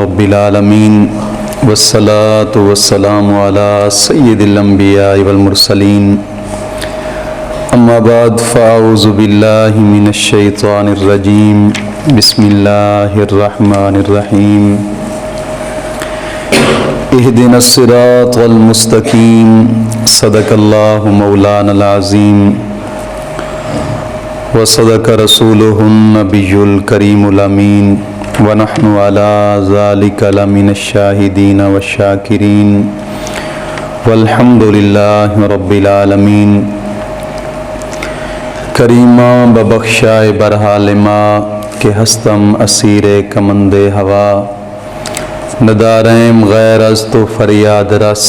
रब्बिल आलमीन वस्सलातु वस्सलामु अला सय्यिदिल अंबिया वल मुरसलीन अम्मा बाद फ़अऊज़ु बिल्लाहि मिनश शैतानिर रजीम बिस्मिल्लाहिर रहमानिर रहीम इहदिनस सिरातल मुस्तकीम सदक़ल्लाहु मौलानल अज़ीम व सदक़ रसूलुहुन नबियुल करीमुल अमीन व नहनु अला ज़ालिका लमिनश शाहिदीन व शाकिरीन वल्हम्दुलिल्लाहि रब्बिल आलमीन। करीमा बबख्शाए बरहालिमा के हस्तम असीरे कमंदे हवा नदारैम गैर अज तो फरियाद रस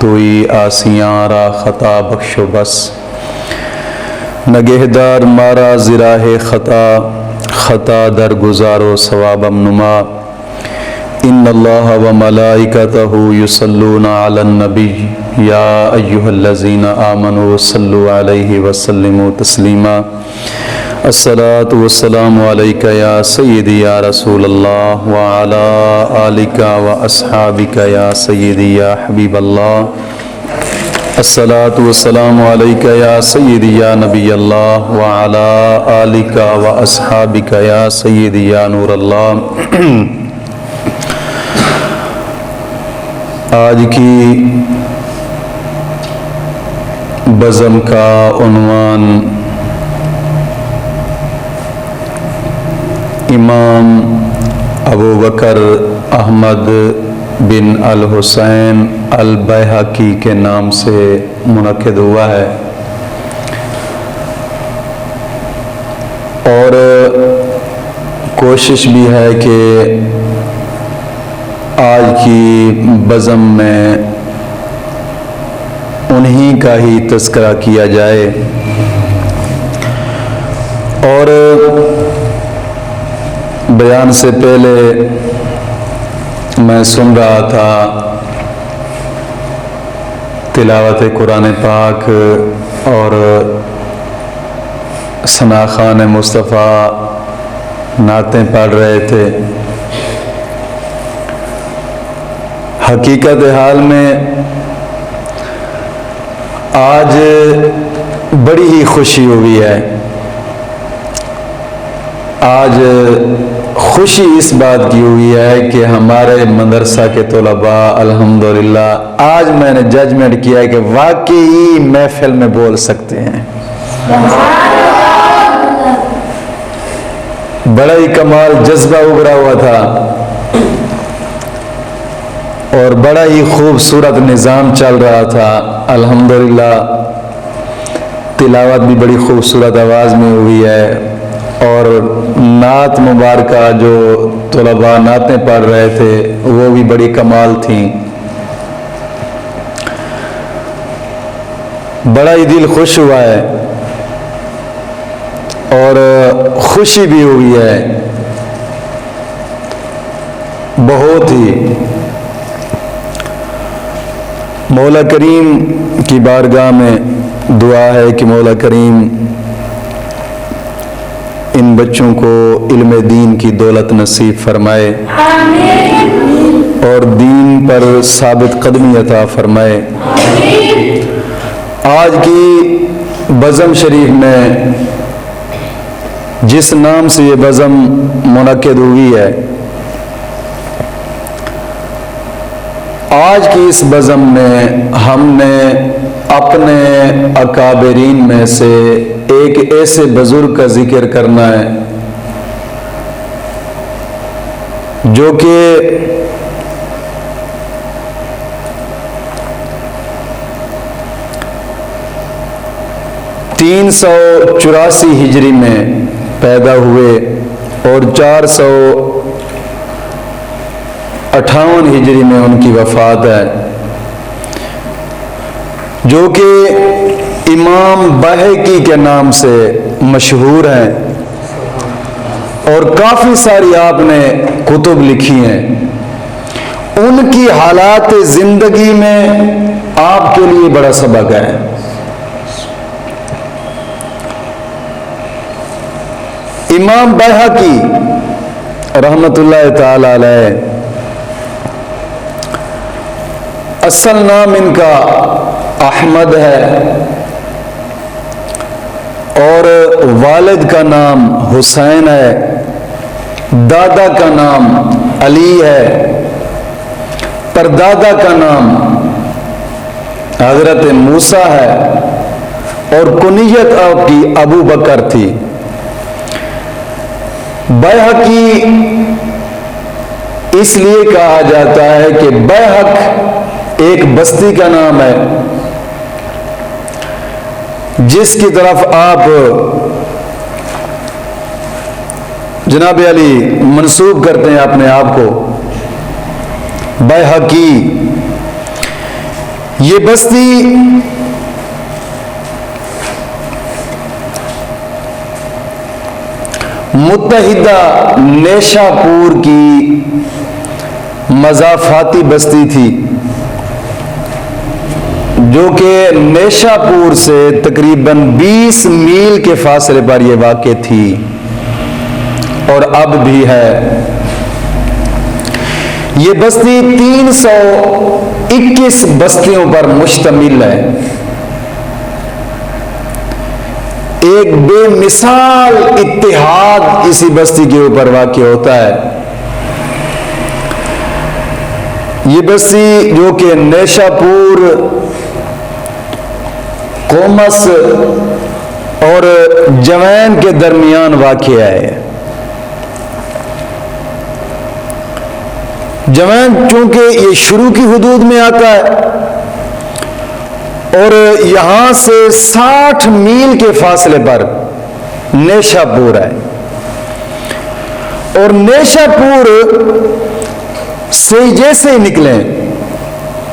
तुई आसियाँ रा ख़ता बख्शो बस नगहदार मारा ज़िराहे ख़ता दर गुजारो सवाबम नुमा इन्नल्लाह व मलाइकतहु युसल्लूना अलन नबी या अय्युहल्लज़ीना आमनु सल्लु अलैहि व सल्लिमु तस्लीमा अस्सलातु वस्सलामु अलैका या सय्यदी या रसूलल्लाह व अला आलिका व अस्हाबिका या सय्यदी या हबीबल्लाह अस्सलातु वस्सलामु अलैका या सय्यदी या नबीयल्लाह व अला आलिका व अस्हाबिका या सय्यदी या नूरल्लाह। आज की बज़म का उन्वान इमाम अबू बकर अहमद बिन अल हुसैन अल बैहक़ी के नाम से मुनक़िद हुआ है और कोशिश भी है कि आज की बज़म में उन्हीं का ही तज़किरा किया जाए। और बयान से पहले मैं सुन रहा था तिलावत कुरान पाक और सना खान मुस्तफ़ा नातें पढ़ रहे थे। हकीकत हाल में आज बड़ी ही खुशी हुई है। आज खुशी इस बात की हुई है कि हमारे मदरसा के तलबा अल्हम्दुलिल्लाह आज मैंने जजमेंट किया है कि वाकई महफिल में बोल सकते हैं। बड़ा ही कमाल जज्बा उभरा हुआ था और बड़ा ही खूबसूरत निज़ाम चल रहा था। अल्हम्दुलिल्लाह तिलावत भी बड़ी खूबसूरत आवाज़ में हुई है और नात मुबारका जो तलबा नातें पढ़ रहे थे वो भी बड़ी कमाल थी। बड़ा ही दिल खुश हुआ है और खुशी भी हुई है बहुत ही। मौला करीम की बारगाह में दुआ है कि मौला करीम इन बच्चों को इल्म दीन की दौलत नसीब फरमाए और दीन पर साबित कदमी अता फरमाए। आज की बज़म शरीफ में जिस नाम से ये बज़म मुनक़िद हुई है, आज की इस बज़म में हमने अपने अकाबरीन में से एक ऐसे बुजुर्ग का जिक्र करना है जो कि 384 हिजरी में पैदा हुए और 458 हिजरी में उनकी वफ़ात है, जो कि इमाम बैहक़ी के नाम से मशहूर हैं और काफ़ी सारी आपने कुतुब लिखी हैं। उनकी हालात ज़िंदगी में आपके लिए बड़ा सबक है। इमाम बैहक़ी रहमतुल्लाह ताला अलैह असल नाम इनका अहमद है और वालिद का नाम हुसैन है, दादा का नाम अली है, परदादा का नाम हजरत मूसा है और कुनियत आपकी अबू बकर थी। बैहकी इसलिए कहा जाता है कि बैहक एक बस्ती का नाम है जिसकी तरफ आप जनाब अली मंसूब करते हैं अपने आप को। बैहकी ये बस्ती मुत्तहिदा नेशापुर की मज़ाफ़ाती बस्ती थी जो कि नेशापुर से तकरीबन 20 मील के फासले पर यह वाक़ थी और अब भी है। ये बस्ती 321 बस्तियों पर मुश्तमिल है। एक बेमिसाल इत्तेहाद इसी बस्ती के ऊपर वाक़ होता है। ये बस्ती जो कि नेशापुर, कोमस और जवैन के दरमियान वाक़ है। जवैन चूंकि ये शुरू की हुदूद में आता है और यहां से 60 मील के फासले पर नेशापुर है और नेशापुर से जैसे ही निकले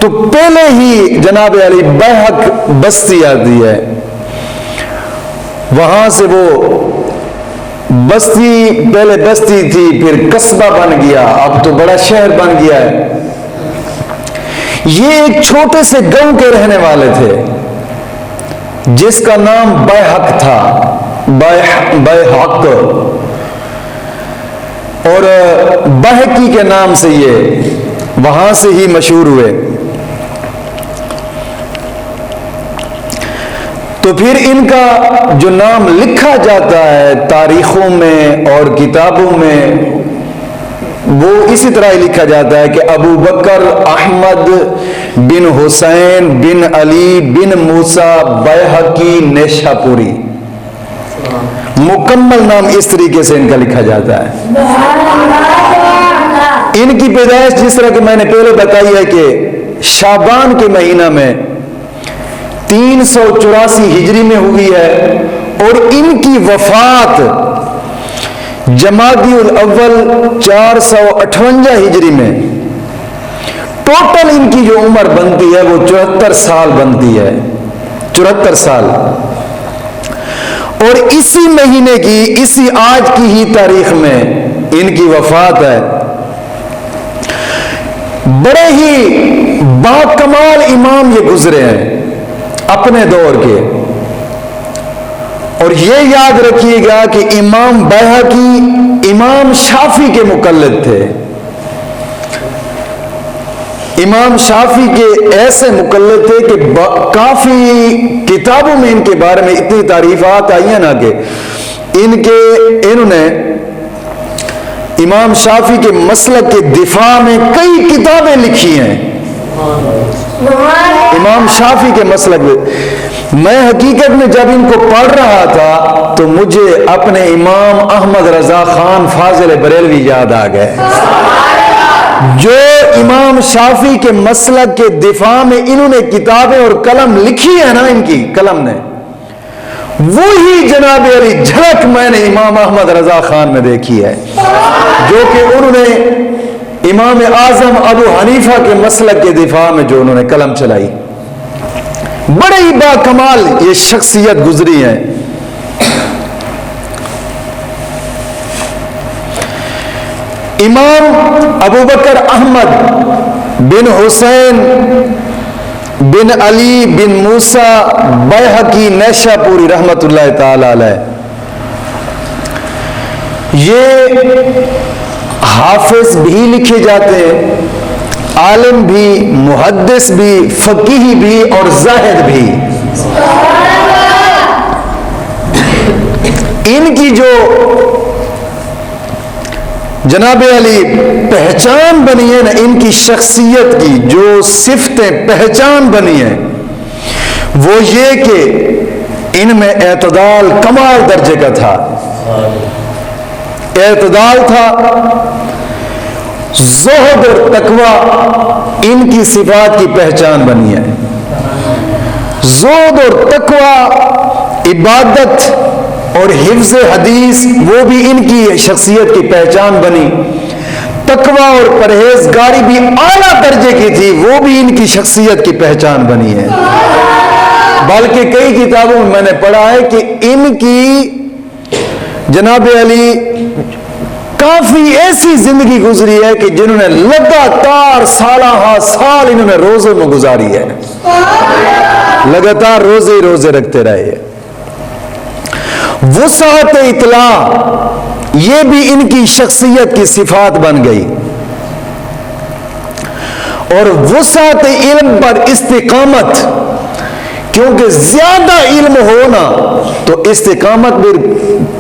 तो पहले ही जनाब अली बैहक बस्ती आती है। वहां से वो बस्ती पहले बस्ती थी, फिर कस्बा बन गया, अब तो बड़ा शहर बन गया है। ये एक छोटे से गांव के रहने वाले थे जिसका नाम बैहक था, बैहक, और बहकी के नाम से ये वहां से ही मशहूर हुए। तो फिर इनका जो नाम लिखा जाता है तारीखों में और किताबों में वो इसी तरह ही लिखा जाता है कि अबू बकर अहमद बिन हुसैन बिन अली बिन मूसा बैहकी नेशापुरी। मुकम्मल नाम इस तरीके से इनका लिखा जाता है। इनकी पैदाइश जिस तरह कि मैंने पहले बताई है कि शाबान के महीना में 384 हिजरी में हुई है और इनकी वफात जमादिउल अव्वल 458 हिजरी में। टोटल इनकी जो उम्र बनती है वो 74 साल बनती है, 74 साल। और इसी महीने की, इसी आज की ही तारीख में इनकी वफात है। बड़े ही बाकमाल इमाम ये गुजरे हैं अपने दौर के। और ये याद रखिएगा कि इमाम बैहकी इमाम शाफी के मुकल्लिद थे। इमाम शाफी के ऐसे मुकल्लिद थे कि काफी किताबों में इनके बारे में इतनी तारीफात आई है ना कि इन्होंने इमाम शाफी के मसलक के दिफा में कई किताबें लिखी हैं। इमाम शाफी के मसलक में मैं हकीकत में जब इनको पढ़ रहा था तो मुझे अपने इमाम अहमद रजा खान फाजिल बरेलवी याद आ गए, जो इमाम शाफी के मसलक के दिफा में इन्होंने किताबें और कलम लिखी है ना, इनकी कलम ने वही जनाब अली झलक मैंने इमाम अहमद रजा खान में देखी है, जो कि उन्होंने इमाम आजम अबू हनीफा के मसलक के दिफा में जो उन्होंने कलम चलाई। बड़े ही बाकमाल ये शख्सियत गुजरी है। इमाम अबू बकर अहमद बिन हुसैन बिन अली बिन मूसा बैहकी नेशापुरी रहमतुल्लाह ताला अलैह, ये हाफिज भी लिखे जाते हैं, आलिम भी, मुहद्दिस भी, फकीह भी और जाहिद भी। इनकी जो जनाब अली पहचान बनी है ना, इनकी शख्सियत की जो सिफतें पहचान बनी है वो ये कि इनमें एतदाल कमाल दर्जे का था, एतदाल था। ज़ुहद और तकवा इनकी सिफात की पहचान बनी है। ज़ुहद और तकवा, इबादत और हिफ्ज़ हदीस वो भी इनकी शख्सियत की पहचान बनी। तकवा और परहेजगारी भी आला दर्जे की थी, वो भी इनकी शख्सियत की पहचान बनी है। बल्कि कई किताबों में मैंने पढ़ा है कि इनकी जनाब अली काफी ऐसी जिंदगी गुजरी है कि जिन्होंने लगातार साल इन्होंने रोजों में गुजारी है, लगातार रोजे रोजे रखते रहे। वुसाअत इत्ला ये भी इनकी शख्सियत की सिफात बन गई। और वुसाअत इल्म पर इस्तिकामत, क्योंकि ज्यादा इल्म होना तो इस्तिकामत भी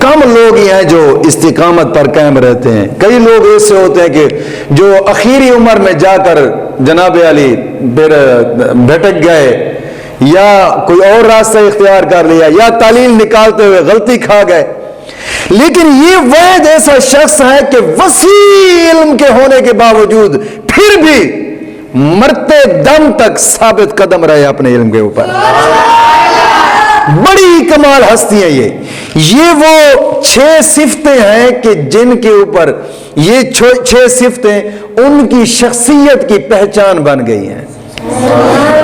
कम लोग ही हैं जो इस्तिकामत पर कायम रहते हैं। कई लोग ऐसे होते हैं कि जो आखिरी उम्र में जाकर जनाब अली फिर भटक गए या कोई और रास्ता इख्तियार कर लिया या तालील निकालते हुए गलती खा गए। लेकिन ये वह ऐसा शख्स है कि वसी इल्म के होने के बावजूद फिर भी मरते दम तक साबित कदम रहे अपने इल्म के ऊपर। बड़ी कमाल हस्ती है ये वो 6 सिफतें हैं कि जिनके ऊपर ये 6 सिफतें उनकी शख्सियत की पहचान बन गई हैं।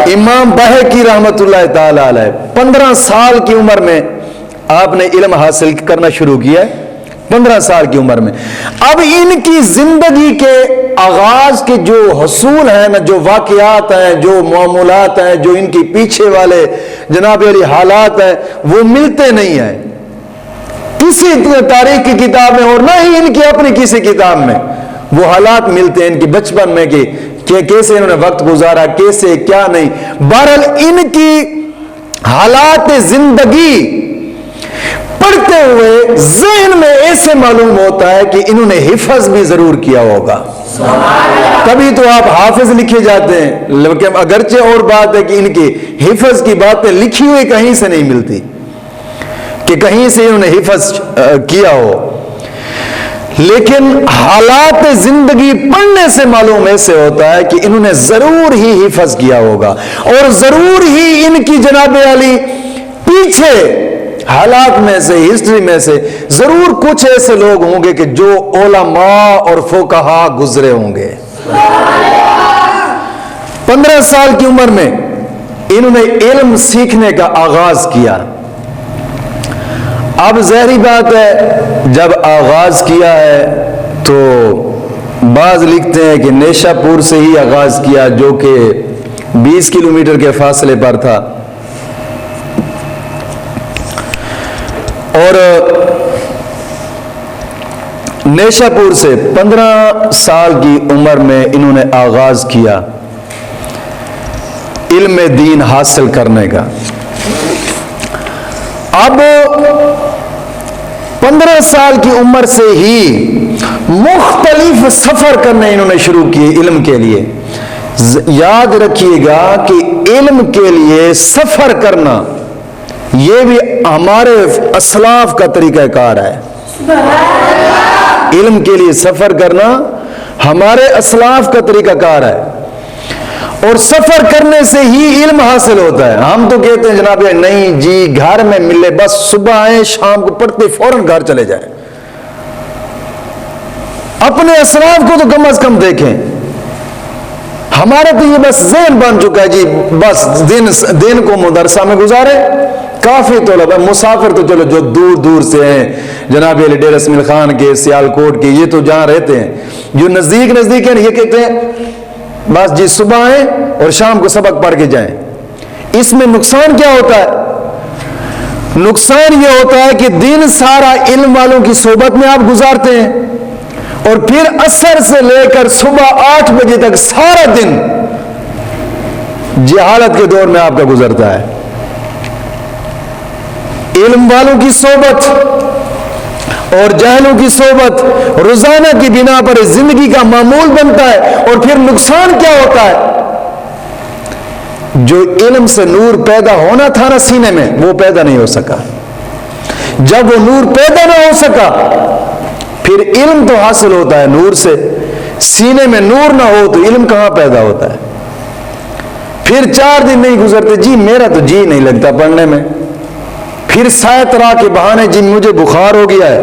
इमाम बहकी रहमतुल्लाह ताला अलैह 15 साल की उम्र में आपने इल्म हासिल करना शुरू किया है, 15 साल की उम्र में। अब इनकी जिंदगी के आगाज के जो हसूल हैं ना, जो वाकयात हैं, जो मामूलात हैं, जो इनके पीछे वाले जनाब अली हालात हैं, वो मिलते नहीं हैं किसी तारीख की किताब में और ना ही इनकी अपनी किसी किताब में वो हालात मिलते हैं इनके बचपन में कि कैसे इन्होंने वक्त गुजारा, कैसे क्या नहीं। बहरहाल इनकी हालात जिंदगी पढ़ते हुए ज़हन में ऐसे मालूम होता है कि इन्होंने हिफज भी जरूर किया होगा, तभी तो आप हाफिज लिखे जाते हैं। लेकिन अगरचे और बात है कि इनकी हिफज की बातें लिखी हुई कहीं से नहीं मिलती कि कहीं से इन्होंने हिफज किया हो, लेकिन हालात जिंदगी पढ़ने से मालूम ऐसे होता है कि इन्होंने जरूर ही हिफज किया होगा और जरूर ही इनकी जनाब अली पीछे हालात में से, हिस्ट्री में से जरूर कुछ ऐसे लोग होंगे कि जो उलमा और फुकहा गुजरे होंगे। 15 साल की उम्र में इन्होंने इल्म सीखने का आगाज किया। अब ज़ाहिरी बात है जब आगाज किया है तो बाज लिखते हैं कि नेशापुर से ही आगाज किया जो कि 20 किलोमीटर के फासले पर था। और नेशापुर से 15 साल की उम्र में इन्होंने आगाज किया इल्म दीन हासिल करने का। अब 15 साल की उम्र से ही मुख्तलिफ सफर करने इन्होंने शुरू किए इल्म के लिए। याद रखिएगा कि इल्म के लिए सफर करना यह भी हमारे असलाफ का तरीकाकार है। इल्म के लिए सफर करना हमारे असलाफ का तरीकाकार है और सफर करने से ही इल्म हासिल होता है। हम तो कहते हैं जनाब नहीं जी घर में मिले, बस सुबह आए शाम को पढ़ते फौरन घर चले जाए। अपने असलाफ को तो कम अज कम देखें। हमारा तो ये बस ज़हन बन चुका है जी, बस दिन को मदरसा में गुजारे। काफी तौलबा मुसाफिर तो चलो जो दूर दूर से हैं जनाब अली डेरा इस्माइल खान के, सियालकोट के, ये तो जहां रहते हैं। जो नजदीक नजदीक है ये कहते हैं बस जी सुबह आए और शाम को सबक पढ़ के जाएं। इसमें नुकसान क्या होता है? नुकसान ये होता है कि दिन सारा इल्म वालों की सोबत में आप गुजारते हैं और फिर असर से लेकर सुबह 8 बजे तक सारा दिन जहालत के दौर में आपका गुजरता है। इल्म वालों की सोबत और जहलों की सोबत रोजाना की बिना पर जिंदगी का मामूल बनता है। और फिर नुकसान क्या होता है? जो इल्म से नूर पैदा होना था ना सीने में, वो पैदा नहीं हो सका। जब वो नूर पैदा ना हो सका, फिर इल्म तो हासिल होता है नूर से, सीने में नूर ना हो तो इल्म कहां पैदा होता है? फिर 4 दिन नहीं गुजरते, जी मेरा तो जी नहीं लगता पढ़ने में। फिर साय तरह के बहाने, जी मुझे बुखार हो गया है,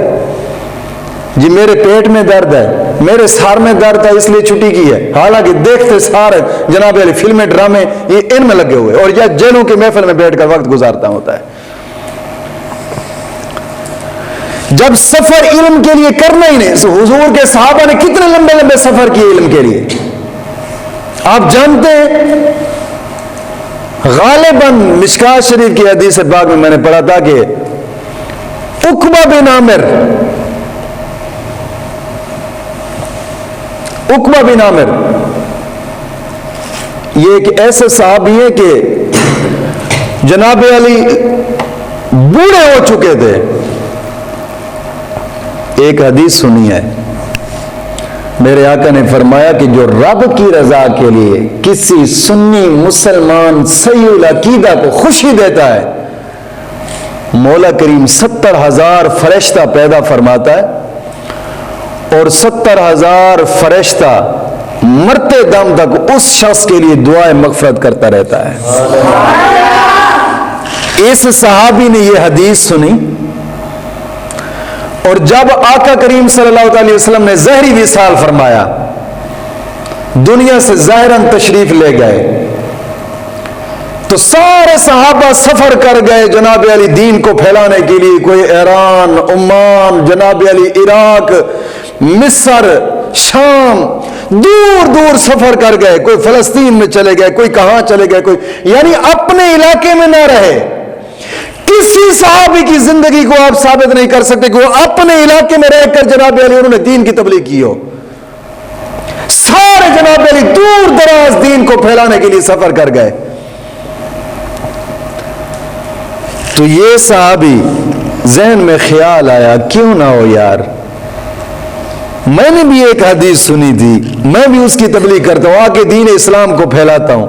जी मेरे पेट में दर्द है, मेरे सर में दर्द है इसलिए छुट्टी की है। हालांकि देखते सारे जनाब अली फिल्में ड्रामे ये इनमें लगे हुए, और या जेलों के महफिल में बैठकर वक्त गुजारता होता है। जब सफर इल्म के लिए करना ही नहीं, तो हुजूर के सहाबा ने कितने लंबे लंबे सफर किए इल्म के लिए। आप जानते हैं गालिबन मिशकात शरीफ की हदीस पाक में मैंने पढ़ा था कि उकबा बिन आमिर ये एक ऐसे साहबी है कि जनाब अली बूढ़े हो चुके थे। एक हदीस सुनी है, मेरे आका ने फरमाया कि जो रब की रजा के लिए किसी सुन्नी मुसलमान सही अकीदा को खुशी देता है, मौला करीम 70,000 फरिश्ता पैदा फरमाता है और 70,000 फरिश्ता मरते दम तक उस शख्स के लिए दुआए मगफरत करता रहता है। इस सहाबी ने यह हदीस सुनी और जब आका करीम सल्लल्लाहु अलैहि वसल्लम ने ज़हरी विसाल फरमाया, दुनिया से ज़ाहिरन तशरीफ ले गए, तो सारे सहाबा सफर कर गए जनाब अली दीन को फैलाने के लिए। कोई ईरान, ओमान, जनाब अली इराक, मिस्र, शाम, दूर दूर सफर कर गए। कोई फलस्तीन में चले गए, कोई कहां चले गए, कोई यानी अपने इलाके में ना रहे। किसी सहाबी की जिंदगी को आप साबित नहीं कर सकते कि वो अपने इलाके में रहकर जनाब अली उन्होंने दीन की तबलीग की हो। सारे जनाब अली दूर दराज दीन को फैलाने के लिए सफर कर गए। तो ये सहाबी जहन में ख्याल आया, क्यों ना हो यार, मैंने भी एक हदीस सुनी थी, मैं भी उसकी तबलीग करता हूं, आके दीन इस्लाम को फैलाता हूं।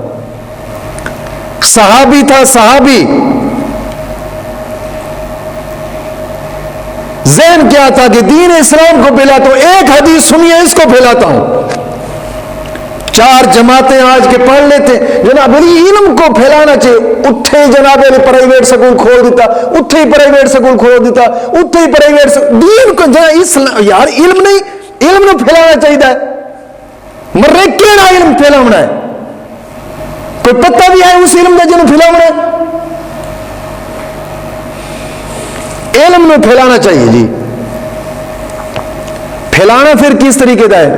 सहाबी था, सहाबी ज़हन क्या था कि दीन इस्लाम को फैलाता हूं, एक हदीस सुनिए इसको फैलाता हूं। 4 जमातें आज के पढ़ लेते जनाब अली इल्म को फैलाना चाहिए, उठे जनाब अली प्राइवेट स्कूल खोल देता, उठे ही प्राइवेट स्कूल खोल देता, उठे ही प्राइवेट दीन को इस्लाम यार इल्म नहीं, इल्म को फैलाना चाहिए। मर्रे केड़ा इल्म फैलावना है, कोई पता भी है उस इल्म का जिन्हों फैलावना है? इल्म को फैलाना चाहिए जी। फैलाना फिर किस तरीके का है?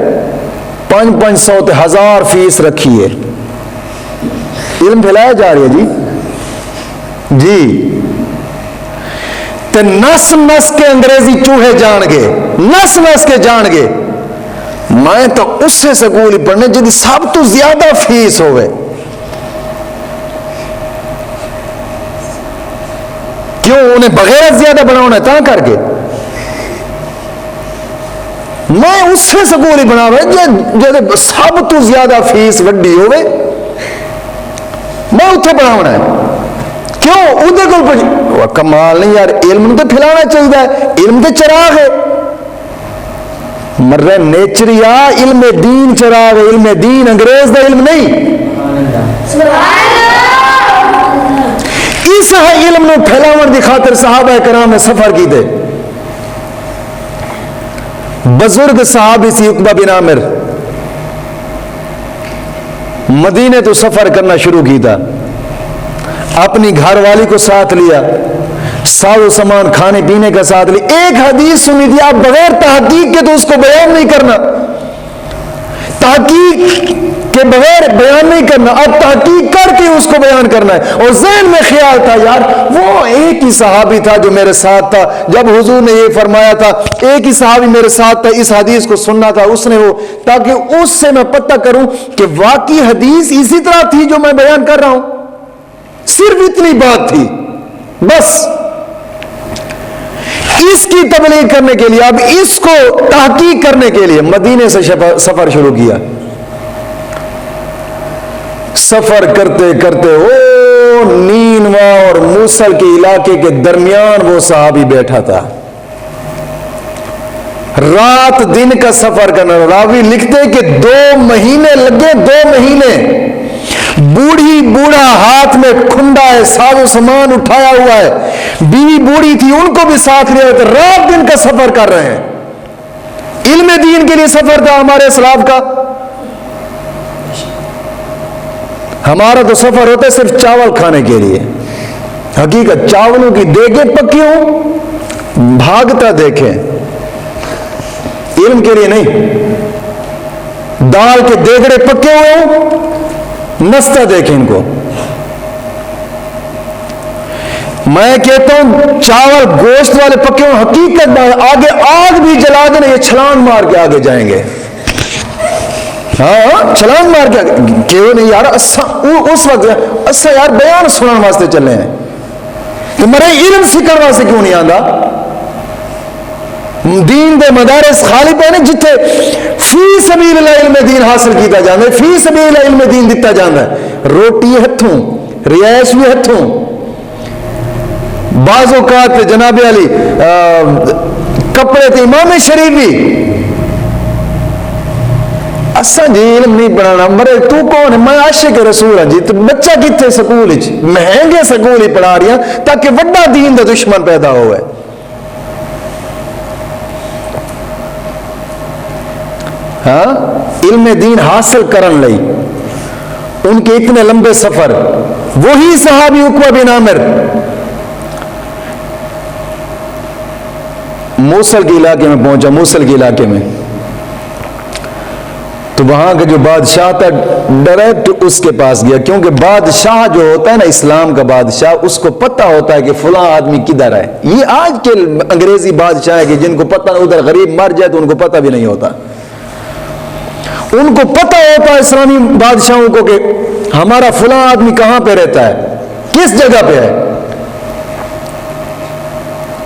500 ते 1000 फीस रखी है, इल्म फैलाया जा रही है जी। ते नस नस के अंग्रेजी चूहे जान गए, नस नस के जान गए। मैं तो उससे स्कूल ही पढ़ने जिंदी सब तो ज्यादा फीस होवे, क्यों उन्हें बगैर ज्यादा बनाना ता करके मैं उससे स्कूल ही बनावे जो सब तो ज्यादा फीस वड्डी होवे, मैं उत्थे बनाना है। क्यों उहदे कोल कमाल नहीं यार, इल्म तो फैलाना चाहिए, इल्म तो चिराग है। मर्रे नेचरिया इल्म दीन चिराग है, इल्म दीन अंग्रेज का इल्म नहीं। इस इल्म को फैलावन की खातिर सहाबा कराम ने सफर की थे। बुजुर्ग साहब सी उकबा बिन आमिर मदीने तो सफर करना शुरू किया, अपनी घरवाली को साथ लिया, साजो सामान खाने पीने का साथ लिया। एक हदीस सुनी थी, आप बगैर तहकीक के तो उसको बयान नहीं करना, तहकीक के बगैर बयान नहीं करना, अब तहकीक करके उसको बयान करना है। और ज़हन में ख्याल था यार वो एक ही सहाबी था जो मेरे साथ था जब हुजूर ने ये फरमाया था, एक ही सहाबी मेरे साथ था, इस हदीस को सुनना था उसने वो, ताकि उससे मैं पता करूं कि वाकई हदीस इसी तरह थी जो मैं बयान कर रहा हूं। सिर्फ इतनी बात थी बस। इसकी तबलीग करने के लिए, अब इसको तहकीक करने के लिए मदीने से सफर शुरू किया। सफर करते करते ओ नीनवा और मूसल के इलाके के दरमियान वो सहाबी बैठा था। रात दिन का सफर करना। रावी लिखते कि 2 महीने लगे, 2 महीने। बूढ़ी बूढ़ा हाथ में खुंडा है, साजो सामान उठाया हुआ है, बीवी बूढ़ी थी उनको भी साथ लिया, तो रात दिन का सफर कर रहे हैं। इल्म दीन के लिए सफर था हमारे सलाफ का। हमारा तो सफर होता है सिर्फ चावल खाने के लिए। हकीकत चावलों की देखें पकी हो, भागता देखें, इल्म के लिए नहीं। दाल के देगड़े पके हुए हो, नस्ता देखें इनको। मैं कहता हूं चावल गोश्त वाले पके हुए, हकीकत आगे आग भी जला देना, ये छलांग मार के आगे जाएंगे। हाँ छलांग मार के क्यों नहीं यार, असा उस वक्त असा यार बयान सुनने वास्ते चले हैं कि मरे इल्म सीखने वास्ते क्यों नहीं आंदा। दीन दे मदारस खाली पे नहीं जिथे फी सबीलिल्लाह इल्म दीन हासिल किया जाता है, फी सबीलिल्लाह इल्म दीन दिता जाता है। रोटी हथों, रियायश भी हथों। बाज़ोकात जनाबे अली कपड़े थे, इमाम शरीफ भी। असा जी इल्म नहीं पढ़ाना, मरे तू कौन है, मैं आशिक रसूल हाँ जी। तो बच्चा कितने स्कूल महंगे स्कूल ही पढ़ा रही ताकि वड्डा दीन का दुश्मन पैदा हो। हाँ इल्म दीन हासिल करन लई उनके इतने लंबे सफर। वही सहाबी उकबा बिन आमिर मूसल के इलाके में पहुंचा। मूसल के इलाके में तो वहां का जो बादशाह था डायरेक्ट उसके पास गया, क्योंकि बादशाह जो होता है ना, इस्लाम का बादशाह, उसको पता होता है कि फलां आदमी किधर है। ये आज के अंग्रेजी बादशाह है कि जिनको पता नहीं, उधर गरीब मर जाए तो उनको पता भी नहीं होता। उनको पता होता है इस्लामी बादशाहों को कि हमारा फलां आदमी कहां पे रहता है, किस जगह पे है।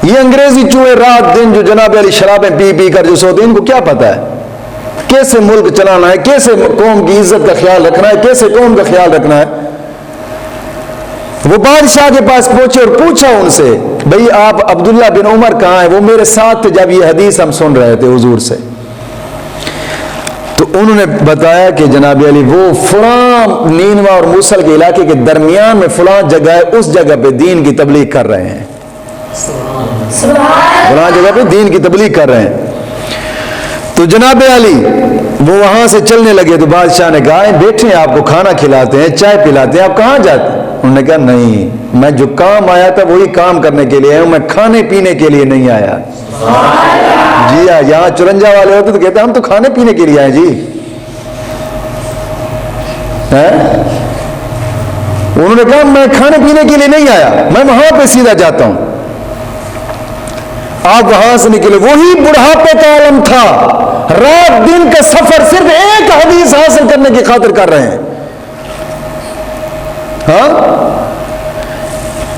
ये अंग्रेजी चूहे रात दिन जो जनाब अली शराबें पी पी कर जो सोते, इनको क्या पता है कैसे मुल्क चलाना है, कैसे कौम की इज्जत का ख्याल रखना है, कैसे कौम का ख्याल रखना है। वो बादशाह के पास पहुंचे और पूछा उनसे, भाई आप अब्दुल्ला बिन उमर कहां है? वो मेरे साथ थे जब ये हदीस हम सुन रहे थे हुजूर से। तो उन्होंने बताया कि जनाब अली वो फलां नीनवा और मूसल के इलाके के दरमियान में फलां जगह है, उस जगह पे दीन की तबलीग कर रहे हैं। फलां जगह पे दीन की तबलीग कर रहे हैं। तो जनाब अली वो वहां से चलने लगे तो बादशाह ने कहा बैठे आपको खाना खिलाते हैं, चाय पिलाते हैं, आप कहां जाते हैं? उन्होंने कहा नहीं, मैं जो काम आया था वही काम करने के लिए आया हूं, मैं खाने पीने के लिए नहीं आया। जी हाँ, यहां 54 वाले होते तो कहते हम तो खाने पीने के लिए आए जी है? उन्होंने कहा मैं खाने पीने के लिए नहीं आया, मैं वहां पे सीधा जाता हूं। आप वहां से निकले, वही बुढ़ापे का आलम था, रात दिन का सफर सिर्फ एक हदीस हासिल करने की खातिर कर रहे हैं। हाँ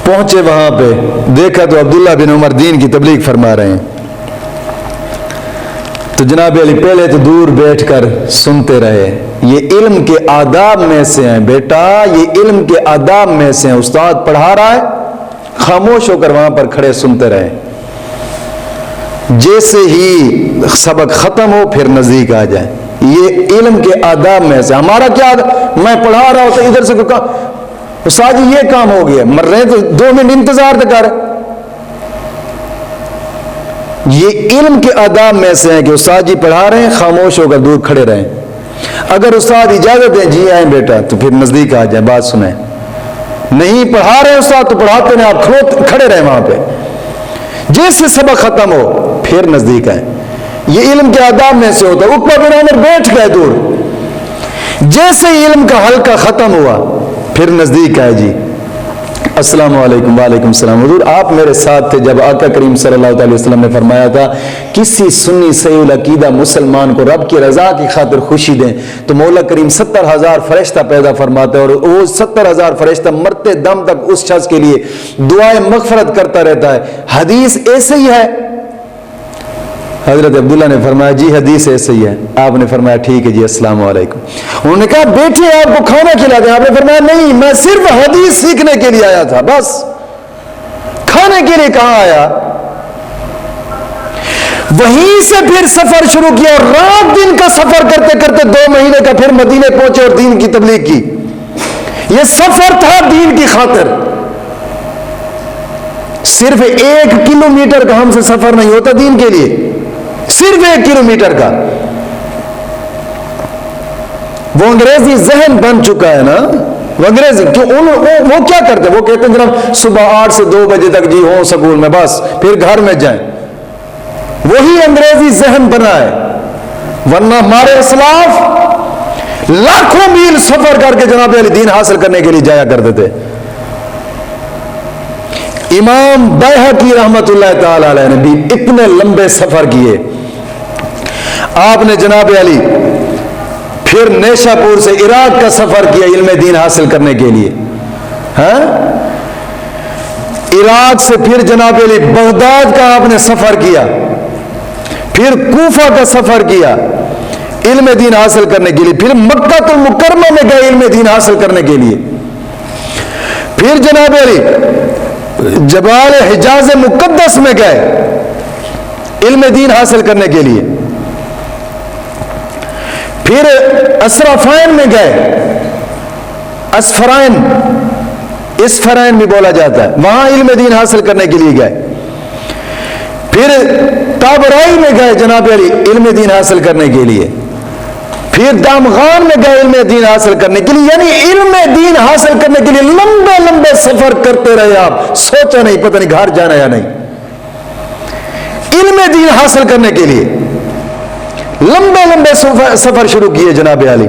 पहुंचे वहां पे, देखा तो अब्दुल्ला बिन उमर दीन की तबलीग फरमा रहे हैं। तो जनाब अली पहले तो दूर बैठकर सुनते रहे। ये इल्म के आदाब में से हैं बेटा, ये इल्म के आदाब में से हैं। उस्ताद पढ़ा रहा है, खामोश होकर वहां पर खड़े सुनते रहे। जैसे ही सबक खत्म हो फिर नजदीक आ जाए। ये इल्म के आदाब में से। हमारा क्या, मैं पढ़ा रहा होता इधर से उस्ताद जी ये काम हो गया, मर रहे तो 2 मिनट इंतजार तो कर। ये इल्म के आदाब में से है कि उस्ताद जी पढ़ा रहे हैं, खामोश होकर दूर खड़े रहें। अगर उस्ताद इजाजत दें जी आए बेटा तो फिर नजदीक आ जाए, बात सुने। नहीं पढ़ा रहे उस्ताद तो पढ़ाते नहीं, आप खड़े रहे वहां पे। जैसे सबक खत्म हो फिर नजदीक आए। ये इल्म के आदाब में से होता है। उकबा बिन आमिर बैठ गए दूर। जैसे ही इल्म का हल्का खत्म हुआ फिर नजदीक आए जी, अस्सलाम वालेकुम। वालेकुम सलाम। हुजूर आप मेरे साथ थे जब आका करीम सल्लल्लाहु अलैहि वसल्लम ने फरमाया था किसी सुन्नी सहीउल अकीदा मुसलमान को रब की रजा की खातिर खुशी दें तो मौला करीम 70,000 फरिश्ता पैदा फरमाते हैं और वो 70,000 फरिश्ता मरते दम तक उस शख्स के लिए दुआए मगफरत करता रहता है। हदीस ऐसे ही है। हजरत अब्दुल्ला ने फरमाया जी हदीस ऐसे ही है। आपने फरमाया ठीक है जी, अस्सलाम वालेकुम। उन्होंने कहा बेटे आपको खाना खिला दें। आपने फरमाया नहीं, मैं सिर्फ हदीस सीखने के लिए आया था, बस खाने के लिए कहां आया। वहीं से फिर सफर शुरू किया और रात दिन का सफर करते करते 2 महीने का फिर मदीने पहुंचे और दीन की तबलीग की। यह सफर था दीन की खातिर। सिर्फ 1 किलोमीटर का हमसे सफर नहीं होता दीन के लिए, सिर्फ 1 किलोमीटर का। वो अंग्रेजी जहन बन चुका है ना, वो अंग्रेजी क्यों वो क्या करते, वो कहते हैं जनाब सुबह 8 से 2 बजे तक जी हो स्कूल में, बस फिर घर में जाएं। वही अंग्रेजी जहन बना है, वरना हमारे इस्लाफ लाखों मील सफर करके जनाब अली दीन हासिल करने के लिए जाया करते थे। इमाम बैहकी रहमतुल्लाह ताला अलैह ने भी इतने लंबे सफर किए। आपने जनाब अली फिर नेशापुर से इराक का सफर किया इल्म दीन हासिल करने के लिए। हाँ? इराक से फिर जनाब अली बगदाद का आपने सफर किया, फिर कूफा का सफर किया इल्म दीन हासिल करने के लिए, फिर मक्का मुकरमा में गए इल्म दीन हासिल करने के लिए, फिर जनाब अली जबाल हिजाज मुकद्दस में गए इल्म दीन हासिल करने के लिए, फिर असराफाइन में गए, असफराइन इसफराइन भी बोला जाता है, वहां इल्म दीन हासिल करने के लिए गए, फिर ताबराई में गए जनाब अली इल्म दीन हासिल करने के लिए, फिर दामगान में गए इल्म दीन हासिल करने के लिए। यानी इल्म दीन हासिल करने के लिए लंबे लंबे सफर करते रहे। आप सोचा नहीं पता नहीं घर जाना या नहीं, इल्म दीन हासिल करने के लिए लंबे लंबे सफर शुरू किए जनाब अली।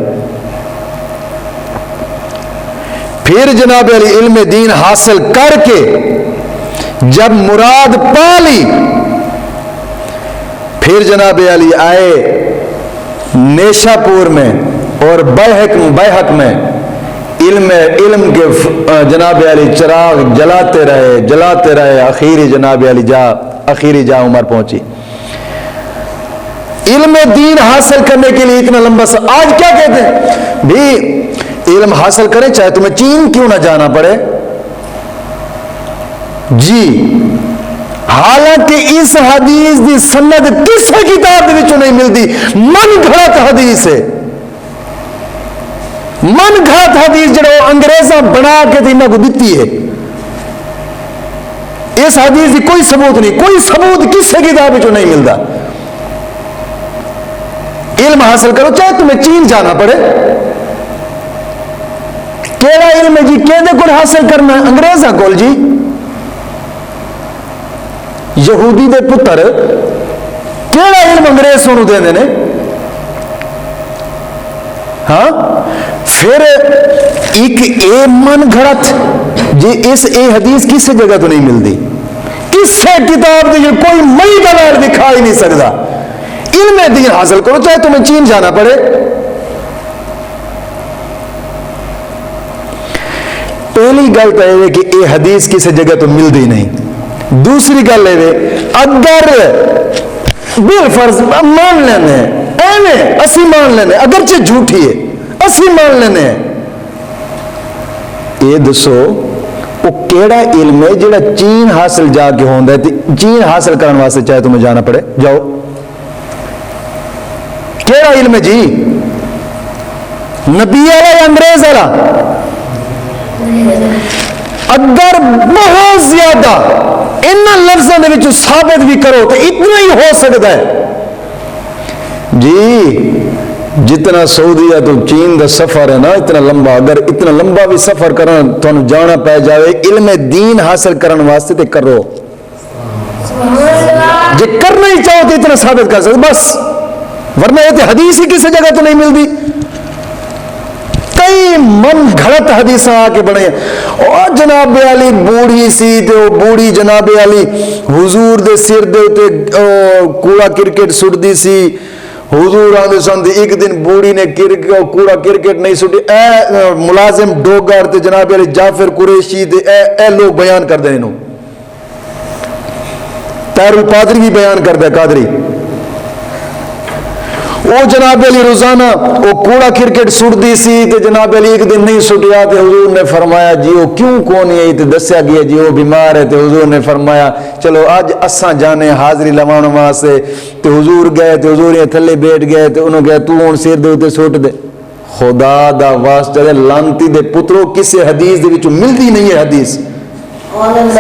फिर जनाब अली इल्म दीन हासिल करके जब मुराद पा ली, फिर जनाब अली आए नेशापुर में और बैहक में इल्म के जनाब अली चिराग जलाते रहे आखिरी जा उम्र पहुंची। इल्म दीन हासिल करने के लिए इतना लंबा सा। आज क्या कहते हैं भी इल्म हासिल करें चाहे तुम्हें चीन क्यों ना जाना पड़े जी। हालांकि इस हदीस की सनद किसी किताब नहीं मिलती, मन घड़त हदीस है, मन घड़त हदीस जो अंग्रेजा बना के इन्हों को दी है। इस हदीस की कोई सबूत नहीं, कोई सबूत किसी किताब नहीं मिलता। इल्म हासिल करो चाहे तुम्हें चीन जाना पड़े। केड़ा इल्म जी केदे को हासिल करना है? अंग्रेजा कोल जी, यहूदी दे पुत्र केड़ा इल्म अंग्रेज सोनू देंदे ने। हाँ, फिर एक ए मन घड़त जी इस ए हदीस किसी जगह तो नहीं मिलती, किसी किताब की कोई मई दलाल दिखा ही नहीं सकता। इल्म दीन हासिल करो चाहे तुम्हें चीन जाना पड़े। पहली गल तो यह कि यह हदीस किसी जगह तो मिलती नहीं। दूसरी गल अगर बिल फर्ज मान लेने एवं असी मान लेने, अगरचे झूठी है असी मान लेने, ये दसो वो केड़ा इल्म है जेड़ा चीन हासिल जाके होंदा है? चीन हासिल करने वास्ते चाहे तुम्हें जाना पड़े जाओ। केड़ा इल्म है जी? नबी वाला या अंग्रेज वाला? अगर बहुत ज्यादा इन लफ्जों के साबित भी करो तो इतना ही हो सकता है जी। जितना सऊदीया तो चीन का सफर है ना इतना लंबा, अगर इतना लंबा भी सफर करना थोड़ा जाना पै जाए इल्म दीन हासिल करने वास्ते तो करो। जे करना ही चाहो तो इतना साबित कर सकते बस, वरना ये तो हदीस ही किसी जगह तो नहीं मिलती। कई मन घड़त हदीसा आके बने। और जनाब अली बूढ़ी सी ते बूढ़ी जनाब अली हुजूर दे सिर दे उते कूड़ा क्रिकेट सुटदी सी। हुजूर आंदे सन एक दिन बूढ़ी ने कूड़ा क्रिकेट नहीं सुटी। ए मुलाजिम डोगर ते जनाब अली जाफर कुरैशी ते ए लोग बयान करते हैं। तैरुल पादरी भी बयान करता है, कादरी। वो जनाब अली रोजाना वो कूड़ा क्रिकेट सुटती सी ते जनाब अली एक दिन नहीं सुटिया ते हुजूर ने फरमाया जी वो क्यों कौन है ते दस्या गया जी वो बीमार है। ते हुजूर ने फरमाया चलो आज असा जाने हाजरी लवाने वास्ते। ते हुजूर गए ते हुजूर ये थले बैठ गए ते उन्होंने कहा तू हुण सिर दे उत्ते सुट दे। खुदा दा वास्ता लानती दे पुत्रो किसी हदीस दे विचों मिलदी नहीं है। हदीस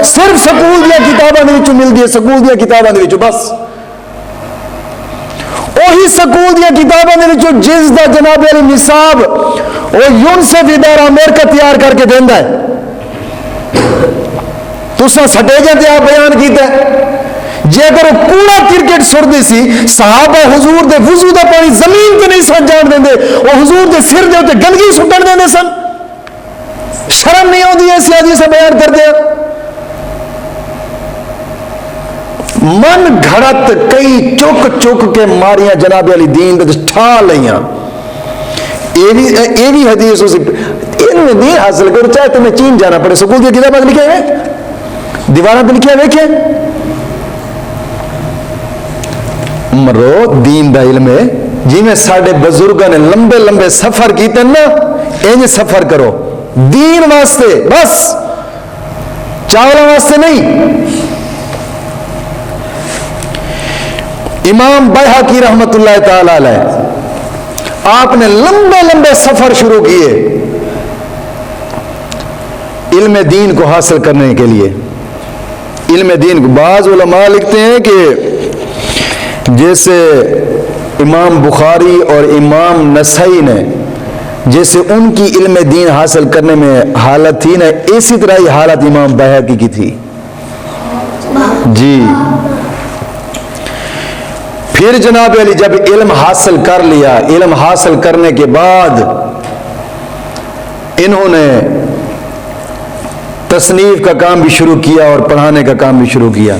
सिर्फ सकूल दियां किताबां दे विचों मिलदी है, सकूल दियां किताबां दे विचों बस। वही सकूल दियां किताबां दे विचों जिस दा जनाब अली निसाब वो यूनिसेफ इदारा अमेरिका तैयार करके देंदा है। तुसां सटेजा ते आप बयान कीता जे अगर कूड़ा क्रिकेट सुटदी सी सहाबा हुजूर दे वुजू दा पानी जमीन ते नहीं सन जान देंदे, वो हुजूर दे सिर दे उत्ते गंदगी सुटन देंदे सन। शर्म नहीं आउंदी ऐसी हदीस बयान करदे आ। मन घड़त कई चुक चुक के मारिया जनाब अली दीन दे ठा लिया। ये भी हदीस उस इन्होंने दीन हासिल करो चाहे तुम्हें चीन जाना पड़े। सकूल की किताब लिखे हुए दीवारों पर लिखे देखे मरो दीन दा इल्म है। जिमें साढ़े बुजुर्गों ने लंबे लंबे सफर किए ना इंज सफर करो दीन वास्ते बस, चावल वास्ते नहीं। इमाम बैहकी रहमतुल्लाह ताला अलैह आपने लंबे लंबे सफर शुरू किए इल्म दीन को हासिल करने के लिए। इल्म दीन को बाज़ उलमा लिखते हैं कि जैसे इमाम बुखारी और इमाम नसई ने जैसे उनकी इल्म दीन हासिल करने में हालत थी ना, इसी तरह ही हालत इमाम बैहकी की थी जी। फिर जनाब अली जब इल्म हासिल कर लिया, इल्म हासिल करने के बाद इन्होंने तसनीफ का काम भी शुरू किया और पढ़ाने का काम भी शुरू किया।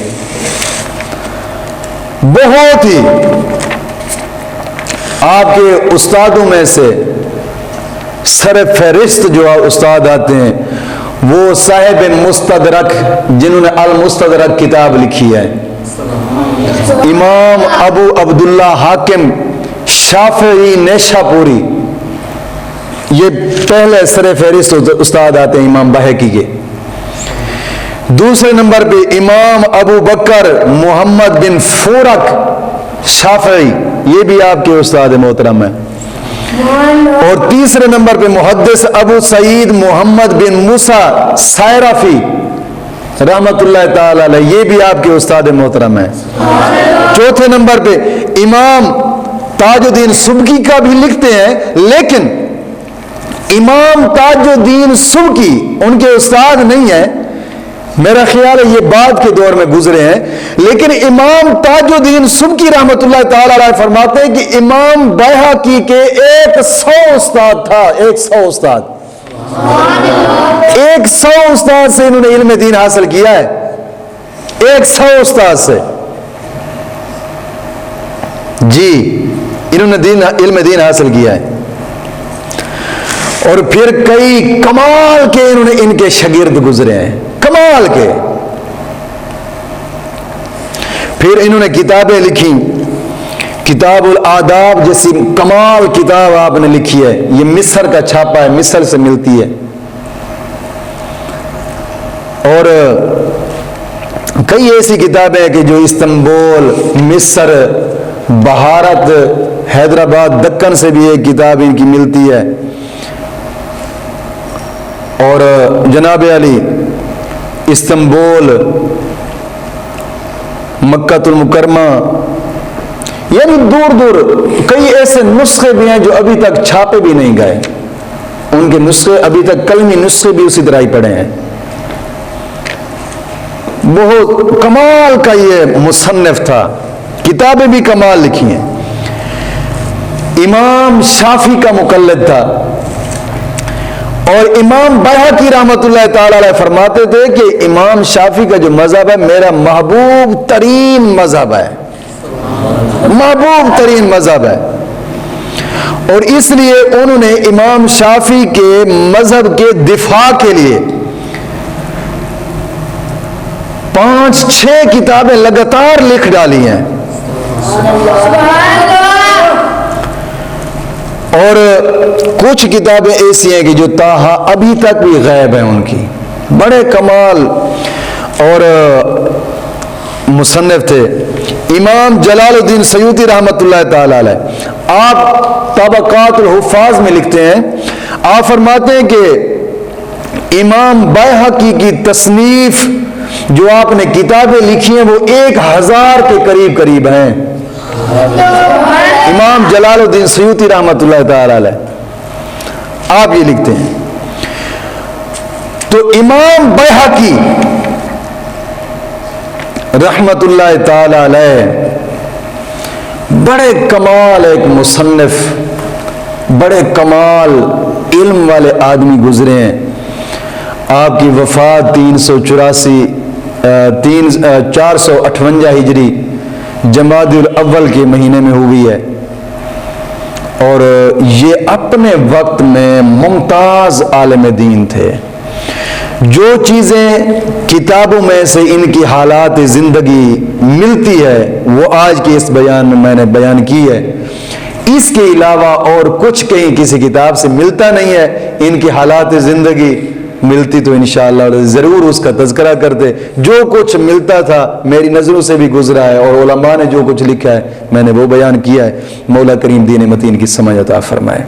बहुत ही आपके उस्तादों में से सर फहरिस्त जो उस्ताद आते हैं वो साहिब मुस्तदरक जिन्होंने अल मुस्तदरक किताब लिखी है, इमाम अबू अब्दुल्ला हाकिम शाफी नेशापुरी, ये पहले सर फहरिस्त उस्ताद आते हैं इमाम बैहकी के। दूसरे नंबर पे इमाम अबू बकर मोहम्मद बिन फूरक शाफी, ये भी आपके उस्ताद मोहतरम है। और तीसरे नंबर पे मुहद्दिस अबू सईद मोहम्मद बिन मूसा सायराफी रहमतुल्लाह ताला अलैह, ये भी आपके उस्ताद मोहतरम है। चौथे नंबर पे इमाम ताजुद्दीन सुबकी का भी लिखते हैं, लेकिन इमाम ताजुद्दीन सुबकी उनके उस्ताद नहीं है, मेरा ख्याल है ये बाद के दौर में गुजरे हैं। लेकिन इमाम ताजुद्दीन सुबकी रहमतुल्लाह ताला अलैह फरमाते हैं कि इमाम बैहकी के 100 उस्ताद था, 100 उस्ताद, 100 उस्ताद से इन्होंने इल्म दीन हासिल किया है, 100 उस्ताद से जी इन्होंने इल्म दीन हासिल किया है। और फिर कई कमाल के इन्होंने इनके शागिर्द गुजरे हैं, कमाल के। फिर इन्होंने किताबें लिखी, किताबुल आदाब जैसी कमाल किताब आपने लिखी है, ये मिस्र का छापा है, मिस्र से मिलती है। और कई ऐसी किताबें हैं कि जो इस्तांबुल, मिस्र, भारत, हैदराबाद, दक्कन से भी एक किताब इनकी मिलती है। और जनाब अली इस्तांबुल, मक्कातुल मुकरमा, यानी दूर दूर कई ऐसे नुस्खे भी हैं जो अभी तक छापे भी नहीं गए, उनके नुस्खे अभी तक कलमी नुस्खे भी उसी तरह ही पड़े हैं। बहुत कमाल का ये मुसन्निफ था, किताबें भी कमाल लिखी हैं। इमाम शाफी का मुकल्लिद था, और इमाम बैहकी रहमतुल्लाह ताला अलैह फरमाते थे कि इमाम शाफी का जो मजहब है मेरा महबूब तरीन मजहब है, महबूब तरीन मजहब है। और इसलिए उन्होंने इमाम शाफी के मजहब के दिफा के लिए 5-6 किताबें लगातार लिख डाली हैं। और कुछ किताबें ऐसी हैं कि जो ताहा अभी तक भी गैब हैं उनकी, बड़े कमाल और मुसन्निफ थे। इमाम जलालुद्दीन सयूती रहमतुल्लाह ताला अलैह आप तबकातुल हुफ़ाज़ में लिखते हैं, आप फरमाते हैं कि इमाम बैहकी की तसनीफ जो आपने किताबें लिखी हैं वो 1000 के करीब करीब हैं। इमाम जलालुद्दीन सयूती रहमतुल्लाह ताला अलैह आप ये लिखते हैं। तो इमाम बैहकी रहमतुल्लाह ताला अलैह बड़े कमाल एक मुसन्निफ, बड़े कमाल इल्म वाले आदमी गुजरे हैं। आपकी वफात 458 हिजरी जमादुल अव्वल के महीने में हुई है। और ये अपने वक्त में मुमताज आलिम दीन थे। जो चीज़ें किताबों में से इनकी हालात ज़िंदगी मिलती है वो आज के इस बयान में मैंने बयान की है। इसके अलावा और कुछ कहीं किसी किताब से मिलता नहीं है। इनकी हालात ज़िंदगी मिलती तो इंशाअल्लाह ज़रूर उसका तज़किरा करते। जो कुछ मिलता था मेरी नज़रों से भी गुजरा है और उलमा ने जो कुछ लिखा है मैंने वो बयान किया है। मौला करीम दीन मतीन की समझ अता फरमाए।